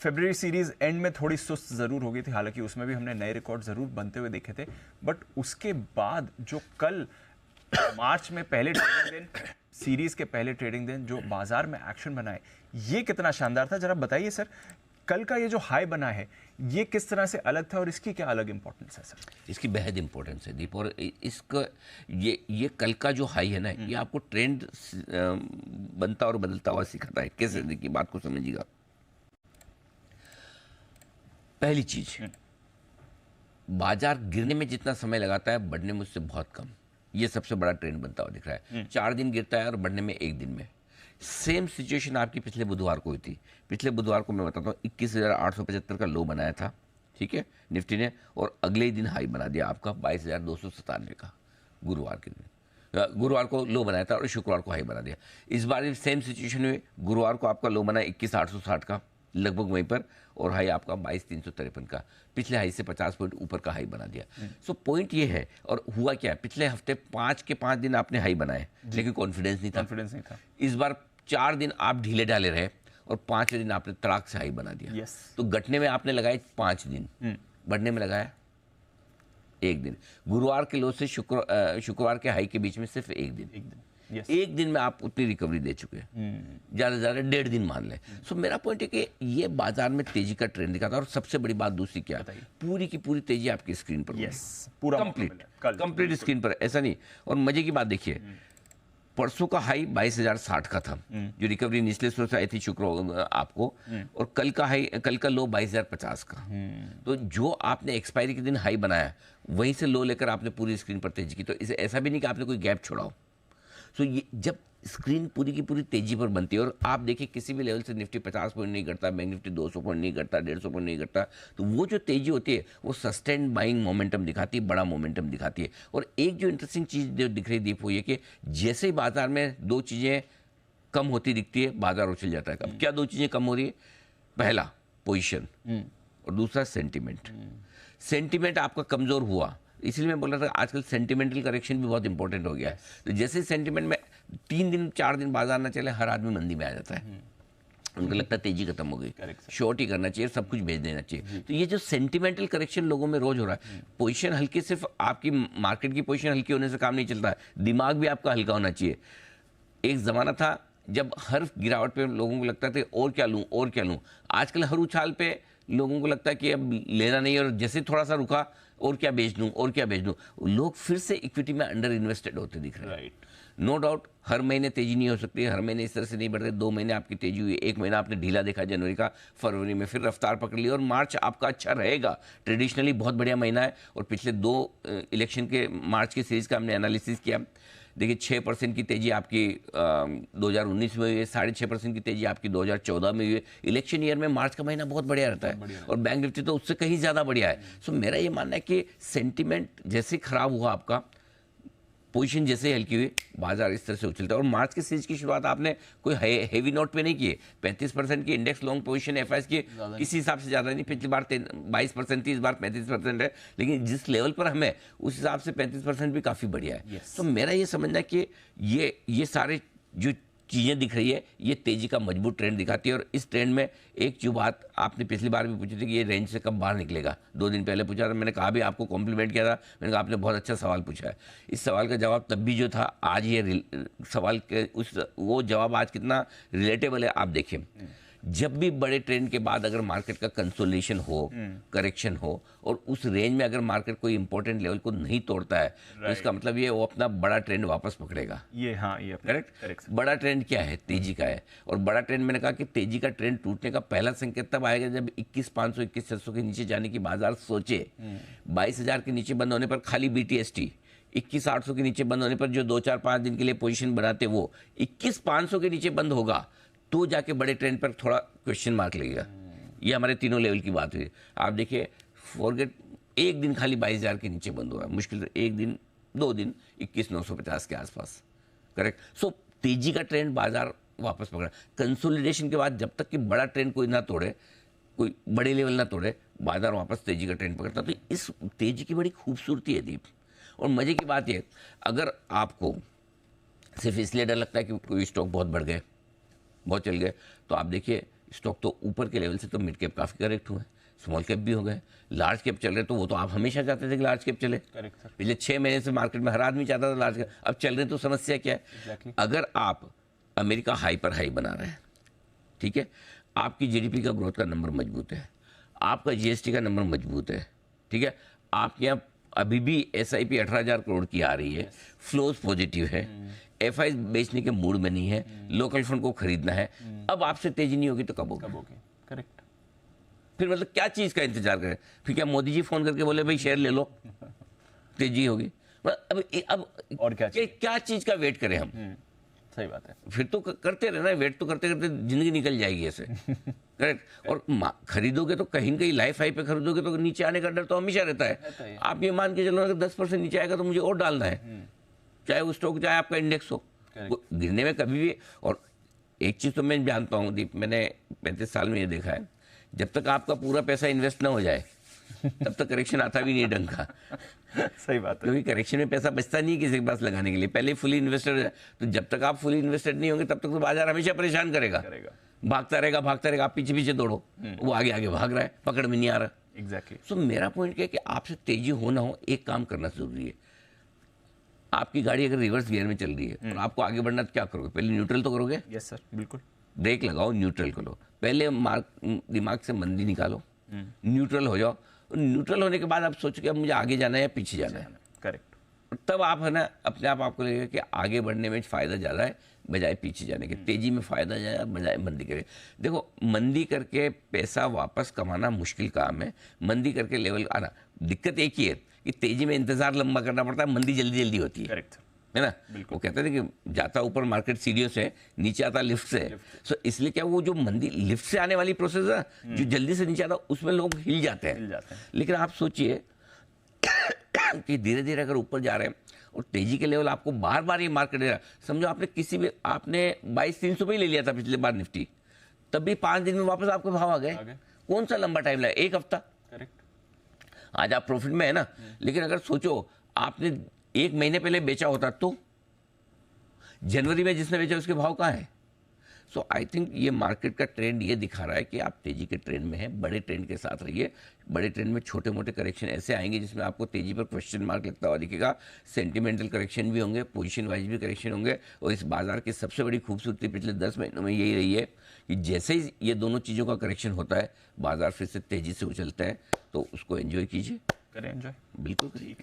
February series and में थोड़ी सुस्त ज़रूर हो गई थी, हालांकि उसमें भी हमने नए रिकॉर्ड ज़रूर बनते हुए देखे थे, बट उसके बाद जो कल मार्च में पहले ट्रेडिंग दिन, सीरीज के पहले ट्रेडिंग दिन जो बाजार में एक्शन बनाए, ये कितना शानदार था। जरा बताइए सर, कल का ये जो हाई बना है ये किस तरह से अलग था और इसकी क्या अलग इंपॉर्टेंस है सर? इसकी बेहद इंपॉर्टेंस है दीप, और इसका ये कल का जो हाई है ना, ये आपको ट्रेंड बनता और बदलता हुआ सिखाता है। कैसे, देखिए बात को समझिएगा। पहली चीज, बाजार गिरने में जितना समय लगाता है बढ़ने में उससे बहुत कम, ये सबसे बड़ा ट्रेंड बनता हुआ दिख रहा है। 4 दिन गिरता है और बढ़ने में 1 दिन में। सेम सिचुएशन आपकी पिछले बुधवार को हुई थी। पिछले बुधवार को मैं बताता हूँ 21,875 का लो बनाया था, ठीक है, निफ्टी ने, और अगले ही दिन हाई बना दिया आपका 22,297 का। गुरुवार के दिन, गुरुवार को लो बनाया था और शुक्रवार को हाई बना दिया। इस बार भी सेम सिचुएशन हुई। गुरुवार को आपका लो बना 21,860 का, लगभग वहीं पर, और हाई आपका 22,353 का। पिछले हाई से 50 पॉइंट ऊपर का हाई बना दिया। सो पॉइंट ये है, और हुआ क्या, पिछले हफ्ते 5 के 5 दिन आपने हाई बनाए, लेकिन कॉन्फिडेंस नहीं था। इस बार 4 दिन आप ढीले ढाले रहे और 5वें दिन आपने तड़ाक से हाई बना दिया। तो घटने में आपने लगाए 5 दिन, बढ़ने में लगाया 1 दिन। गुरुवार के लो से शुक्रवार के हाई के बीच में सिर्फ 1 दिन। एक दिन में आप उतनी रिकवरी दे चुके हैं, ज़्यादा से ज़्यादा 1.5 दिन मान लें। सो मेरा पॉइंट है कि ये बाजार में तेजी का ट्रेंड दिखाता है। और सबसे बड़ी बात दूसरी क्या है, पूरी की पूरी तेजी आपकी स्क्रीन पर, पूरा कंप्लीट स्क्रीन पर, ऐसा नहीं। और मजे की बात देखिए, परसों का हाई 22,060 का था, जो रिकवरी निचले स्तर से आई थी शुक्र आपको, और कल का लो 22,050 का। तो जो आपने एक्सपायरी के दिन हाई बनाया, वहीं से लो लेकर आपने पूरी स्क्रीन पर तेजी की। तो इसे ऐसा भी नहीं कि आपने कोई गैप छोड़ा हो। सो ये जब स्क्रीन पूरी की पूरी तेजी पर बनती है, और आप देखिए किसी भी लेवल से निफ्टी 50 पॉइंट नहीं घटता, बैंक निफ्टी 200 पॉइंट नहीं घटता, 150 पॉइंट नहीं घटता, तो वो जो तेजी होती है वो सस्टेन्ड बाइंग मोमेंटम दिखाती है, बड़ा मोमेंटम दिखाती है। और एक जो इंटरेस्टिंग चीज़ जो दिख रही दीप, वो ये कि जैसे ही बाजार में 2 चीज़ें कम होती दिखती है, बाजार उछल जाता है। अब क्या 2 चीज़ें कम हो रही है? पहला पोजिशन, और दूसरा सेंटिमेंट। सेंटिमेंट आपका कमज़ोर हुआ, इसलिए मैं बोल रहा था आजकल सेंटिमेंटल करेक्शन भी बहुत इंपॉर्टेंट हो गया है। तो जैसे सेंटिमेंट में 3 दिन 4 दिन बाजार ना चले, हर आदमी मंदी में आ जाता है। उनको लगता है तेजी खत्म हो गई, शॉर्ट ही करना चाहिए, सब कुछ भेज देना चाहिए। तो ये जो सेंटिमेंटल करेक्शन लोगों में रोज हो रहा है, पोजीशन हल्की, सिर्फ आपकी मार्केट की पोजीशन हल्की होने से काम नहीं चलता है, दिमाग भी आपका हल्का होना चाहिए। एक ज़माना था जब हर गिरावट पे लोगों को लगता था और क्या लूँ और क्या लूँ। आजकल हर उछाल पे लोगों को लगता है कि अब लेना नहीं, और जैसे थोड़ा सा रुका और क्या बेच दूं और क्या बेच दूं, लोग फिर से इक्विटी में अंडर इन्वेस्टेड होते दिख रहे हैं। नो डाउट हर महीने तेजी नहीं हो सकती, हर महीने इस तरह से नहीं बढ़ते। 2 महीने आपकी तेजी हुई, 1 महीना आपने ढीला देखा जनवरी का, फरवरी में फिर रफ्तार पकड़ ली, और मार्च आपका अच्छा रहेगा। ट्रेडिशनली बहुत बढ़िया महीना है। और पिछले 2 इलेक्शन के मार्च की सीरीज का हमने एनालिसिस किया। देखिए 6% की तेजी आपकी 2019 में हुई है, 6.5% की तेजी आपकी 2014 में हुई है। इलेक्शन ईयर में मार्च का महीना बहुत बढ़िया रहता है, और बैंक निफ्टी तो उससे कहीं ज़्यादा बढ़िया है। सो मेरा ये मानना है कि सेंटिमेंट जैसे खराब हुआ आपका, पोजीशन जैसे हल्की हुई, बाजार इस तरह से उछलता है। और मार्च के सीरीज की शुरुआत आपने कोई हेवी नोट पे नहीं की है। 35% की इंडेक्स लॉन्ग पोजीशन एफआईएस की किसी हिसाब से ज़्यादा नहीं। पिछली बार 22% थी, इस बार 35% है, लेकिन जिस लेवल पर हमें उस हिसाब से 35% भी काफ़ी बढ़िया है। तो मेरा ये समझना है कि ये सारे जो चीज़ें दिख रही है, ये तेजी का मजबूत ट्रेंड दिखाती है। और इस ट्रेंड में एक जो बात आपने पिछली बार भी पूछी थी कि ये रेंज से कब बाहर निकलेगा, 2 दिन पहले पूछा था, मैंने कहा भी आपको कॉम्प्लीमेंट किया था, मैंने कहा आपने बहुत अच्छा सवाल पूछा है। इस सवाल का जवाब तब भी जो था, आज ये सवाल के वो जवाब आज कितना रिलेटेबल है आप देखिए। जब भी बड़े ट्रेंड के बाद अगर मार्केट का कंसोलिडेशन हो, करेक्शन हो, और उस रेंज में अगर मार्केट कोई इंपॉर्टेंट लेवल को नहीं तोड़ता है, तो इसका मतलब ये वो अपना बड़ा ट्रेंड वापस पकड़ेगा। ये करेक्ट। बड़ा ट्रेंड क्या है? तेजी का है। और बड़ा ट्रेंड मैंने कहा कि तेजी का ट्रेंड टूटने का पहला संकेत तब आएगा जब 21,500 21,600 के नीचे जाने की बाजार सोचे। 22,000 के नीचे बंद होने पर खाली BTST, 21,800 के नीचे बंद होने पर जो 2-4-5 दिन के लिए पोजीशन बनाते, वो 21,500 के नीचे बंद होगा, तो जाके बड़े ट्रेंड पर थोड़ा क्वेश्चन मार्क लगेगा। ये हमारे तीनों लेवल की बात हुई। आप देखिए, फॉरगेट एक दिन खाली 22,000 के नीचे बंद हुआ है, मुश्किल से 1 दिन 2 दिन 21,950 के आसपास। करेक्ट। सो तेजी का ट्रेंड बाजार वापस पकड़ा। कंसोलिडेशन के बाद जब तक कि बड़ा ट्रेंड कोई ना तोड़े, कोई बड़े लेवल ना तोड़े, बाजार वापस तेजी का ट्रेंड पकड़ता। तो इस तेजी की बड़ी खूबसूरती है दीप। और मजे की बात यह, अगर आपको सिर्फ इसलिए डर लगता है कि कोई स्टॉक बहुत बढ़ गए, बहुत चल गए, तो आप देखिए स्टॉक तो ऊपर के लेवल से तो मिड कैप काफ़ी करेक्ट हुए, स्मॉल कैप भी हो गए, लार्ज कैप चल रहे, तो वो तो आप हमेशा चाहते थे कि लार्ज कैप चले। Correct sir. पिछले 6 महीने से मार्केट में हर आदमी चाहता था लार्ज कैप, अब चल रहे तो समस्या क्या है? Exactly. अगर आप अमेरिका हाई पर हाई बना रहे हैं, ठीक है, आपकी जीडीपी का ग्रोथ का नंबर मजबूत है, आपका जीएसटी का नंबर मजबूत है, ठीक है, आपके यहाँ अभी भी एसआईपी 18,000 करोड़ की आ रही है, फ्लोज पॉजिटिव है, एफआई बेचने के मूड में नहीं है, लोकल फंड को खरीदना है, अब आपसे तेजी नहीं होगी तो कब होगी? कब होगी? करेक्ट। फिर मतलब क्या चीज़ का इंतजार करें? फिर क्या मोदी जी फोन करके बोले भाई शेयर ले लो, तेजी होगी? अब और क्या क्या चीज़ का वेट करें हम? सही बात है। फिर तो करते रहना, वेट तो करते करते जिंदगी निकल जाएगी ऐसे। करेक्ट। और खरीदोगे तो कहीं न कहीं लाइफ हाई पे खरीदोगे तो नीचे आने का डर तो हमेशा रहता है। आप ये मान के चलो अगर 10% नीचे आएगा तो मुझे और डालना है, चाहे वो स्टॉक चाहे आपका इंडेक्स हो, गिरने में कभी भी। और एक चीज़ तो मैं जानता हूँ दीप, मैंने 35 साल में ये देखा है, जब तक आपका पूरा पैसा इन्वेस्ट ना हो जाए तब तक करेक्शन आता भी नहीं ढंग का। सही बात है। क्योंकि करेक्शन में पैसा बचता नहीं किसी के पास लगाने के लिए, पहले फुली इन्वेस्टेड है, तो जब तक आप फुली इन्वेस्टेड नहीं होंगे तब तक तो बाजार हमेशा परेशान करेगा, भागता रहेगा, आप पीछे पीछे दौड़ो, वो आगे आगे भाग रहा है, पकड़ में नहीं आ रहा। एग्जैक्टली। सो मेरा पॉइंट क्या है कि आपसे तेजी हो ना हो, एक काम करना जरूरी है। आपकी गाड़ी अगर रिवर्स गियर में चल रही है और आपको आगे बढ़ना, तो क्या करोगे? पहले न्यूट्रल तो करोगे। यस सर, बिल्कुल। ब्रेक लगाओ, न्यूट्रल करो, पहले दिमाग से मंदी निकालो, न्यूट्रल हो जाओ। न्यूट्रल होने के बाद आप सोचो कि अब मुझे आगे जाना है या पीछे जाना है। करेक्ट। तब आप है ना अपने आप आपको लगेगा कि आगे बढ़ने में फ़ायदा ज़्यादा है बजाय पीछे जाने के, तेजी में फ़ायदा ज़्यादा बजाय मंदी करे। देखो, मंदी करके पैसा वापस कमाना मुश्किल काम है, मंदी करके लेवल आना। दिक्कत एक ही है कि तेजी में इंतज़ार लंबा करना पड़ता है, मंदी जल्दी जल्दी होती है। करेक्ट है ना? वो कहते थे कि जाता ऊपर मार्केट सीढ़ियों से, नीचे आता लिफ्ट से। सो इसलिए क्या वो जो मंदी लिफ्ट से आने वाली प्रोसेस है जो जल्दी से नीचे आता, उसमें लोग हिल जाते हैं। लेकिन आप सोचिए कि धीरे धीरे अगर ऊपर जा रहे हैं और तेजी के लेवल आपको बार बार ये मार्केट दे रहा है, समझो आपने 22,300 पे ही ले लिया था पिछले बार निफ्टी, तब भी 5 दिन में वापस आपके भाव आ गए। कौन सा लंबा टाइम लगा? 1 हफ्ता। करेक्ट। आज आप प्रॉफिट में है ना, लेकिन अगर सोचो आपने 1 महीने पहले बेचा होता तो जनवरी में जिसने बेचा उसके भाव कहाँ है? सो आई थिंक ये मार्केट का ट्रेंड ये दिखा रहा है कि आप तेजी के ट्रेंड में हैं, बड़े ट्रेंड के साथ रहिए। बड़े ट्रेंड में छोटे मोटे करेक्शन ऐसे आएंगे जिसमें आपको तेजी पर क्वेश्चन मार्क लगता हुआ दिखेगा। सेंटिमेंटल करेक्शन भी होंगे, पोजीशन वाइज भी करेक्शन होंगे। और इस बाजार की सबसे बड़ी खूबसूरती पिछले 10 महीनों में यही रही है कि जैसे ही ये दोनों चीज़ों का करेक्शन होता है, बाजार फिर से तेजी से उछलता है। तो उसको एंजॉय कीजिए। करें एंजॉय। बिल्कुल। ठीक है।